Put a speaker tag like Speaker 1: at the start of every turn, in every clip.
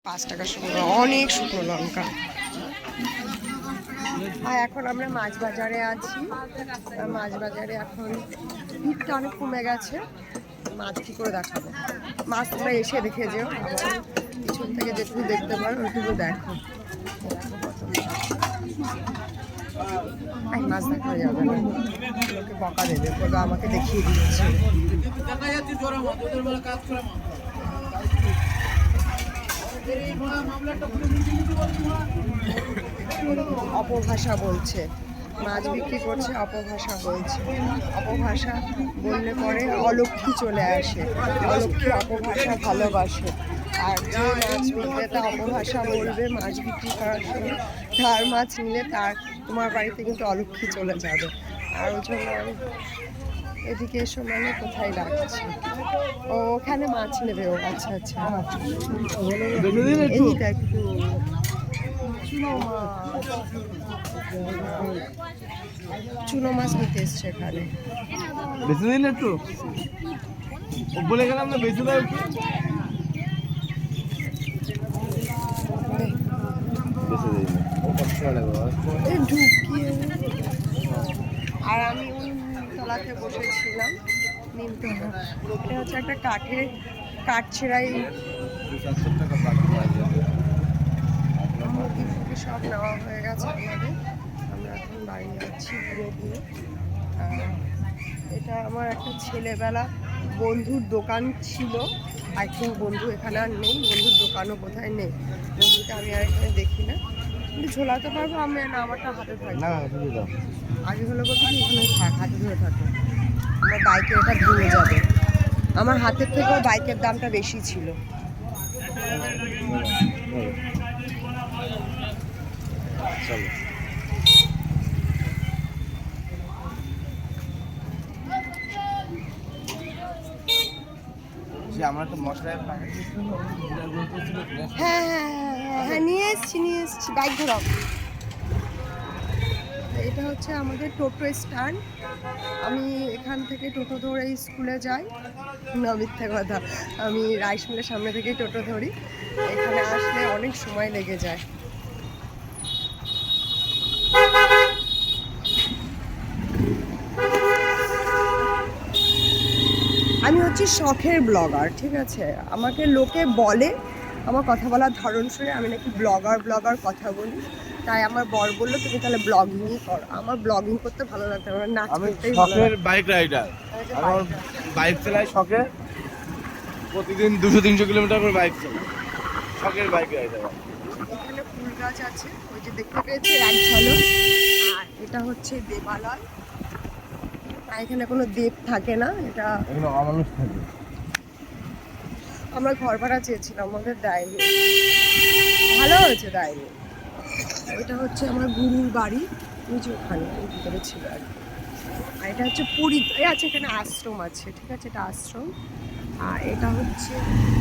Speaker 1: 5 টাকা শুকনো, অনেক শুকনো লঙ্কা। আর এখন আমরা মাছ বাজারে আছি। মাছ বাজারে এখন ভিড়টা অনেক কমে গেছে। মাছ কি করে দেখাবো? মাছ তোমরা এসে দেখে যেও, আমার পিছন থেকে যেটুকু দেখতে পারো ওইটুকু দেখো। মাছ দেখা যাবে না, লোকে বকা দেবে, বলবে আমাকে দেখিয়ে দিচ্ছে। অপভাষা বলছে, মাছ বিক্রি করছে, অপভাষা বলছে। অপভাষা বললে পরে অলক্ষ্মী চলে আসে, অলক্ষ্মী অপভাষা ভালোবাসে। আর যে মাছ বিক্রেতা অপভাষা বলবে মাছ বিক্রি করার সময়, তার মাছ নিলে তার তোমার বাড়িতে কিন্তু অলক্ষ্মী চলে যাবে। আর ওই জন্য আমি এদিকে এসো মানে কোথায় রাখছি। ও ওখানে মাছ নেবে ও, আচ্ছা আচ্ছা। এইটা একটু চুনো মাছ নিতে এসছে এখানে।
Speaker 2: বেঁচে দিন একটু, বলে গেলাম না বেঁচে দাও একটু।
Speaker 1: আর আমি ওই তলাতে বসেছিলাম নিমতলা। এটা হচ্ছে একটা কাঠের কাঠ ছেঁড়াই সব নেওয়া হয়ে গেছে আমাদের। আমরা এখন বাড়ি যাচ্ছি ঘুরে ঘুরে। এটা আমার একটা ছেলেবেলা বন্ধুর দোকান ছিল। আই থিঙ্ক বন্ধু এখানে আর নেই, বন্ধুর দোকানও কোথায় নেই। বন্ধুকে আমি আর এখানে দেখি না, কিন্তু ঝোলাতে পারবো আমি না, আমারটা হাতে থাকবে। আগে হলো বলতে কি এখানে থাক, হাতে ধরে থাকো, আমার বাইকের এটা ভেঙে যাবে। আমার হাতের থেকেও বাইকের দামটা বেশি ছিল।
Speaker 2: চলো আমার একটা মশলা
Speaker 1: হ্যাঁ হ্যাঁ হ্যাঁ হ্যাঁ নিয়ে এসছি বাইক ধরাও। এটা হচ্ছে আমাদের টোটো স্ট্যান্ড। আমি এখান থেকে টোটো ধরে স্কুলে যাই, না মিথ্যে কথা, আমি রাইস মিলের সামনে থেকেই টোটো ধরি। এখানে আসলে অনেক সময় লেগে যায়। আমি হচ্ছি শখের ব্লগার, ঠিক আছে? আমাকে লোকে বলে, আমার কথা বলার ধরন শুনে আমি নাকি ব্লগার কথা বলি। তাই আমার বর বললো তুমি তাহলে ব্লগিংই করো। আমার ব্লগিং করতে ভালো লাগতো, আমার নাচ করতেই ভালো
Speaker 2: শখের
Speaker 1: লাগে।
Speaker 2: Bike rider. আমার বাইক চালাই শখে, প্রতিদিন 200-300 কিলোমিটার করে বাইক চালাই, শখের বাইক রাইডার।
Speaker 1: এখানে ফুল গাছ আছে, ওই যে দেখতে পেয়েছি এক ঝলক। আর এটা হচ্ছে দেবালয়, আর এখানে কোনো দেব থাকে না, এটা
Speaker 2: এখানে অমানুষ থাকে।
Speaker 1: আমরা ঘর ভাড়া চেয়েছিলাম, আমাদের দেয়নি, ভালো হয়েছে দেয়নি। এটা হচ্ছে আমার গুরুর বাড়ি, ওই যে ওখানে ওই ভিতরে ছিল আর কি। আর এটা হচ্ছে পুরী আছে, এখানে আশ্রম আছে, ঠিক আছে, এটা আশ্রম। আর এটা হচ্ছে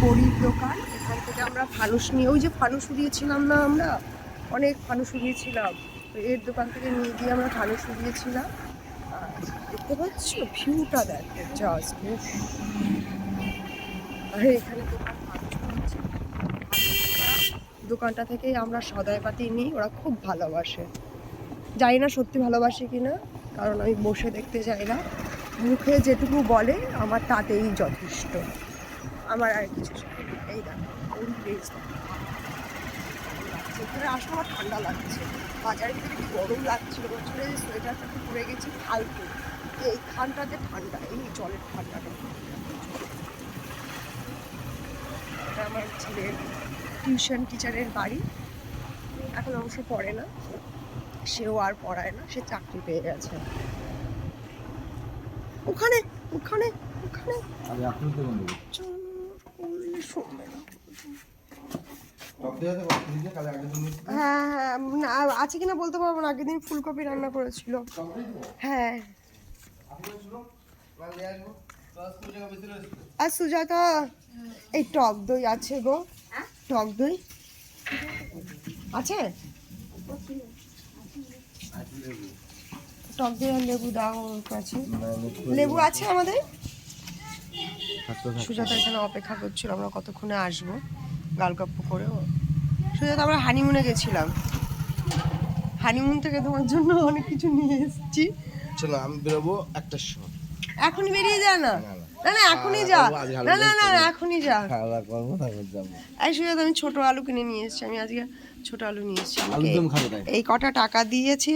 Speaker 1: পরীর দোকান। এখান থেকে আমরা ফানুস নিয়ে, ওই যে ফানুস উড়িয়েছিলাম না আমরা, অনেক ফানুস উড়িয়েছিলাম, তো এর দোকান থেকে নিয়ে গিয়ে আমরা ফানুস উড়িয়েছিলাম। দেখতে পাচ্ছ ভিউটা দেখো জাস্ট। আর এখানে দোকানটা থেকেই আমরা সদাইপাতি নিই, ওরা খুব ভালোবাসে। জানি না সত্যি ভালোবাসে কিনা, কারণ আমি বসে দেখতে চাই না, মুখে যেটুকু বলে আমার তাতেই যথেষ্ট, আমার আর কিছু চাই না। এই দেখো এখানে আসলে আমার ঠান্ডা লাগছে, বাজারের ভিতরে কি গরম লাগছিল, বছরে সোয়েটারটা একটু পরে গেছি ফালতু। এইখানটাতে ঠান্ডা, এই জলের ঠান্ডাটা। এটা আমার ছেলের টিউশন টিচারের বাড়ি, এখন অবশ্য পড়ে না, সেও আর পড়ায় না, সে চাকরি পেয়ে গেছে। ওখানে ওখানে ওখানে হ্যাঁ হ্যাঁ আছে কিনা বলতে পারবো না, আগের দিন ফুলকপি রান্না করেছিল। হ্যাঁ আর সুজাতা এই টক দই আছে গো, টক দই আছে, টক দই আর লেবু দাও ওর কাছে, লেবু আছে আমাদের। সুজাতা এখানে অপেক্ষা করছিল আমরা কতক্ষণে আসবো। গল্প করেও শুধু তো আমরা হানিমুনে গেছিলাম, হানিমুন থেকে তোমার জন্য অনেক কিছু নিয়ে এসেছি।
Speaker 2: চলো আমি বেরোবো 1টার সময়।
Speaker 1: এখনই বেরিয়ে যা না,
Speaker 2: না, না।
Speaker 1: না না এখনই যা, না না না না এখনই যা।
Speaker 2: খাওয়া দাওয়া করবো তারপর যাবো।
Speaker 1: এই শুধু আমি ছোট আলু কিনে নিয়ে এসেছি, আমি আজকে ছোট আলু নিয়ে এসেছি।
Speaker 2: আলুর দম খাবো তাই।
Speaker 1: এই কটা টাকা দিয়েছে,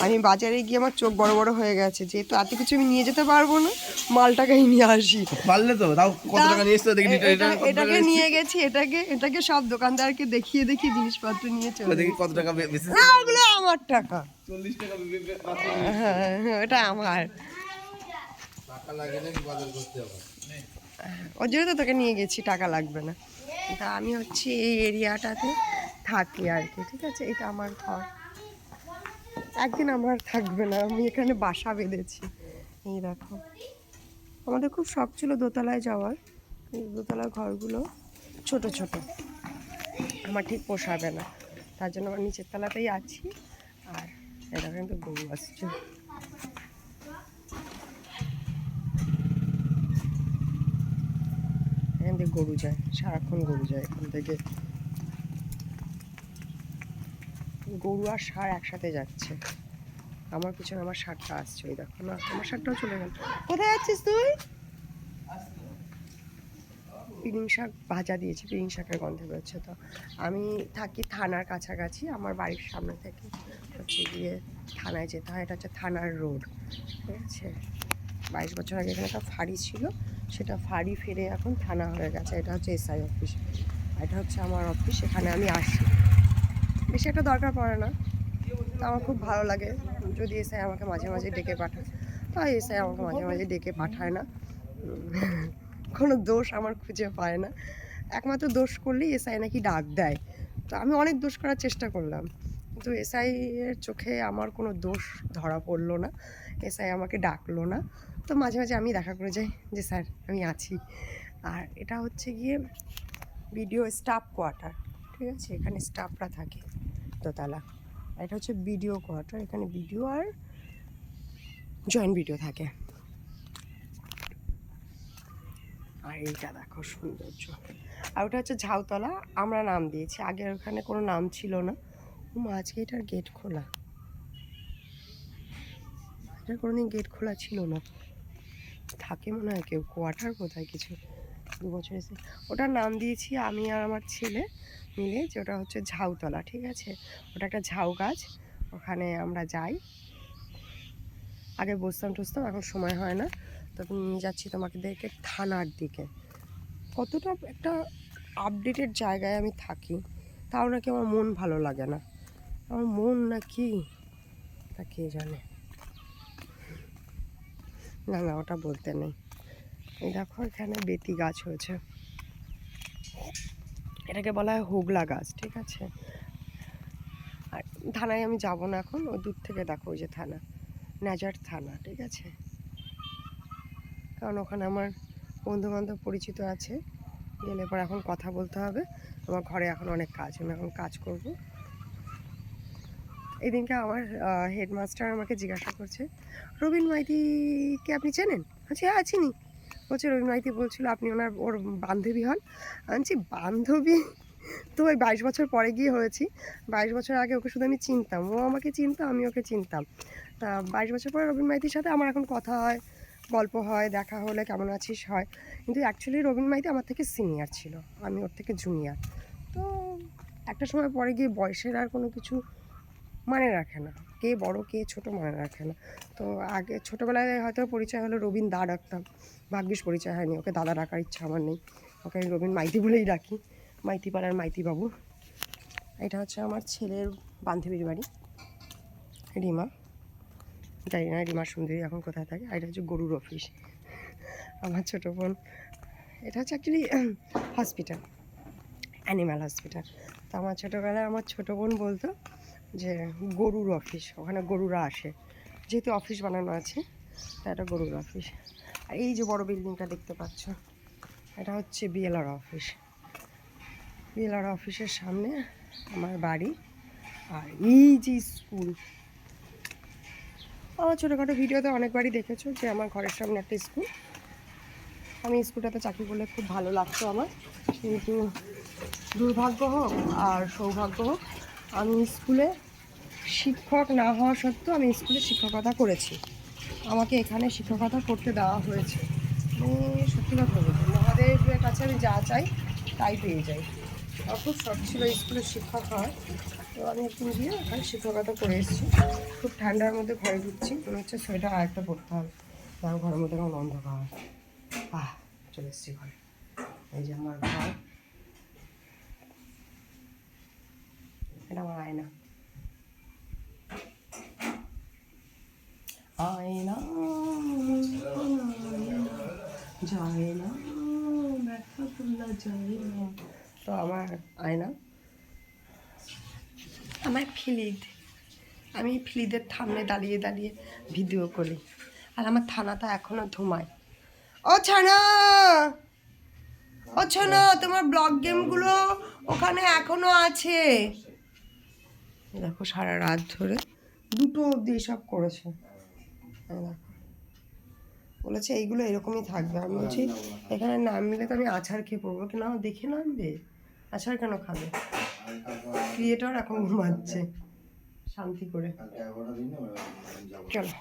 Speaker 1: আমি বাজারে গিয়ে আমার চোখ বড় বড় হয়ে গেছে, যেহেতু এত কিছু আমি নিয়ে যেতে পারবো না, মালটাকেই নিয়ে আসি।
Speaker 2: পারলে তো তাও কত টাকা নিয়ে এসছো দেখি।
Speaker 1: এটাকে নিয়ে গেছি, এটাকে সব দোকানদারকে দেখিয়ে জিনিসপত্র নিয়ে চলে
Speaker 2: দেখি কত টাকা বেশি।
Speaker 1: না ওগুলো আমার টাকা,
Speaker 2: 40 টাকা
Speaker 1: হ্যাঁ এটা আমার।
Speaker 2: টাকা লাগে নাকি বাজার করতে হবে?
Speaker 1: ওর জন্য তো তোকে নিয়ে গেছি, টাকা লাগবে না। তা আমি হচ্ছে এই এরিয়াটাতে থাকি আর কি, ঠিক আছে। এটা আমার ঘর, একদিন আমার থাকবে না, আমি এখানে বাসা বেঁধেছি। এই দেখো, আমাদের খুব শখ ছিল দোতলায় যাওয়ার, এই দোতলার ঘরগুলো ছোট ছোট, আমার ঠিক পোষাবে না, তার জন্য আমার নিচের তলাতেই আছি। আর এটা কিন্তু গরু আসছে, এখান থেকে গরু যায়, সারাক্ষণ গরু যায় এখান থেকে, গরু আর ষাঁড় একসাথে যাচ্ছে। আমার পিছনে আমার ষাঁড়টা আসছে, ওই দেখো না, আমার ষাঁড়টাও চলে গেল। কোথায় যাচ্ছিস তুই? পিলিং শাক ভাজা দিয়েছি, পিলিং শাকের গন্ধে বেরোচ্ছে। তো আমি থাকি থানার কাছাকাছি, আমার বাড়ির সামনে থেকে হচ্ছে গিয়ে থানায় যেতে হয়, এটা হচ্ছে থানার রোড, ঠিক আছে। 22 বছর আগে এখানে একটা ফাঁড়ি ছিল, সেটা ফাঁড়ি ফিরে এখন থানা হয়ে গেছে। এটা হচ্ছে এসআই অফিস, এটা হচ্ছে আমার অফিস, এখানে আমি আসি, বেশি একটা দরকার পড়ে না, তো আমার খুব ভালো লাগে যদি এসআই আমাকে মাঝে মাঝে ডেকে পাঠায়। তাই এসআই আমাকে মাঝে মাঝে ডেকে পাঠায় না, কোনো দোষ আমার খুঁজে পায় না, একমাত্র দোষ করলেই এসআই নাকি ডাক দেয়। তো আমি অনেক দোষ করার চেষ্টা করলাম, কিন্তু এসআই এর চোখে আমার কোনো দোষ ধরা পড়লো না, এসআই আমাকে ডাকলো না। তো মাঝে মাঝে আমি দেখা করে যাই যে স্যার আমি আছি। আর এটা হচ্ছে গিয়ে বিডিও স্টাফ কোয়ার্টার, ঠিক আছে, এখানে স্টাফরা থাকে দোতলা। আর এটা হচ্ছে বিডিও কোয়ার্টার, এখানে বিডিও আর জয়েন্ট বিডিও থাকে। আর এইটা দেখো সৌন্দর্য, আর ওটা হচ্ছে ঝাউতলা, আমরা নাম দিয়েছি, আগে ওখানে কোনো নাম ছিল না। আজকে এটার গেট খোলা, এটার কোনোদিন গেট খোলা ছিল না, থাকে মনে হয় কেউ, কোয়ার্টার কোথায় কিছু 2 বছর এসে ওটার নাম দিয়েছি আমি আর আমার ছেলে মিলে, যে ওটা হচ্ছে ঝাউতলা, ঠিক আছে। ওটা একটা ঝাউ গাছ, ওখানে আমরা যাই, আগে বসতাম টসতাম, এখন সময় হয় না। তখন নিয়ে যাচ্ছি তোমাকে দেখে থানার দিকে, কতটা একটা আপডেটেড জায়গায় আমি থাকি, তাও নাকি আমার মন ভালো লাগে না, আমার মন নাকি তা কে জানে, না না ওটা বলতে নেই। এই দেখো এখানে বেতি গাছ হয়েছে, এটাকে বলা হয় হোগলা গাছ, ঠিক আছে। আর থানায় আমি যাব না এখন, ওই দূর থেকে দেখো ওই যে থানা, নাজার থানা, ঠিক আছে, কারণ ওখানে আমার বন্ধুবান্ধব পরিচিত আছে, গেলে পর এখন কথা বলতে হবে, আমার ঘরে এখন অনেক কাজ, আমি এখন কাজ করব। এই দিনকে আমার হেডমাস্টার আমাকে জিজ্ঞাসা করছে, রবীন মাইতিকে আপনি চেনেন? আচ্ছা হ্যাঁ চিনি। বলছে রবীন মাইতি বলছিল আপনি ওর বান্ধবী হন। আনছি বান্ধবী তো ওই 22 বছর পরে গিয়ে হয়েছি, 22 বছর আগে ওকে শুধু আমি চিনতাম, ও আমাকে চিনতো, আমি ওকে চিনতাম। তা 22 বছর পরে রবীন মাইতির সাথে আমার এখন কথা হয়, গল্প হয়, দেখা হলে কেমন আছিস হয়, কিন্তু অ্যাকচুয়ালি রবীন মাইতি আমার থেকে সিনিয়র ছিল, আমি ওর থেকে জুনিয়র। তো একটা সময় পরে গিয়ে বয়সের আর কোনো কিছু মানে রাখে না, কে বড় কে ছোট মানে রাখে না। তো আগে ছোটোবেলায় হয়তো পরিচয় হলো, রবীন দা ডাকতাম, ভাগ্যিস পরিচয় হয়নি, ওকে দাদা ডাকার ইচ্ছা আমার নেই, ওকে আমি রবীন মাইতি বলেই ডাকি, মাইতি পাড়ার মাইতি বাবু। এটা হচ্ছে আমার ছেলের বান্ধবীর বাড়ি, রিমা, জানি না রিমা সুন্দরী এখন কোথায় থাকে। আর এটা হচ্ছে গরুর অফিস, আমার ছোটো বোন, এটা হচ্ছে অ্যাকচুয়ালি হসপিটাল, অ্যানিম্যাল হসপিটাল। তো আমার ছোটোবেলায় আমার ছোটো বোন বলতো যে গরুর অফিস, ওখানে গরুরা আসে, যেহেতু অফিস বানানো আছে তা এটা গরুর অফিস। আর এই যে বড় বিল্ডিংটা দেখতে পাচ্ছ, এটা হচ্ছে বিএলআর অফিস, বিএলআর অফিসের সামনে আমার বাড়ি। আর এই যে স্কুল, আমার ছোটোখাটো ভিডিওতে অনেকবারই দেখেছো যে আমার ঘরের সামনে একটা স্কুল, আমি স্কুলটাতে চাকরি করলে খুব ভালো লাগতো আমার, কিন্তু দুর্ভাগ্য হোক আর সৌভাগ্য হোক, আমি স্কুলে শিক্ষক না হওয়া সত্ত্বেও আমি স্কুলে শিক্ষকতা করেছি। আমাকে এখানে শিক্ষকতা করতে দেওয়া হয়েছে। সত্যি কথা বলতে মহাদেবের কাছে আমি যা চাই তাই পেয়ে যাই। আমার খুব শখ ছিল স্কুলের শিক্ষক হওয়ার, তো আমি একদিন গিয়ে ওখানে শিক্ষকতা করে এসেছি। খুব ঠান্ডার মধ্যে ঘরে ঢুকছি, মনে হচ্ছে সোয়েটার আরেকটা পরতে হবে, তার ঘরের মধ্যে আমার অন্ধকার হয়। চলে এসেছি ঘরে। এই যে আমার ঘর, এটা আমার আয়না। আয়না যায় না, ব্যথা তোলা যায় না। তো আমার আয়না, আমার ফিলিদ, আমি ফিলিদের সামনে দাঁড়িয়ে দাঁড়িয়ে ভিডিও করি। আর আমার থানাটা এখনো ধুমায়। ও ছানা, ও ছানা, তোমার ব্লগ গেমগুলো ওখানে এখনো আছে। দেখো সারা রাত ধরে 2টো অবধি এসব করেছে। দেখো বলেছে এইগুলো এরকমই থাকবে। আমি বলছি এখানে নামলে তো আমি আছাড় খেয়ে পড়বো, কেন দেখে নামবে, আছাড় কেন খাবে? ক্রিয়েটর এখন ঘুমাচ্ছে শান্তি করে। চলো।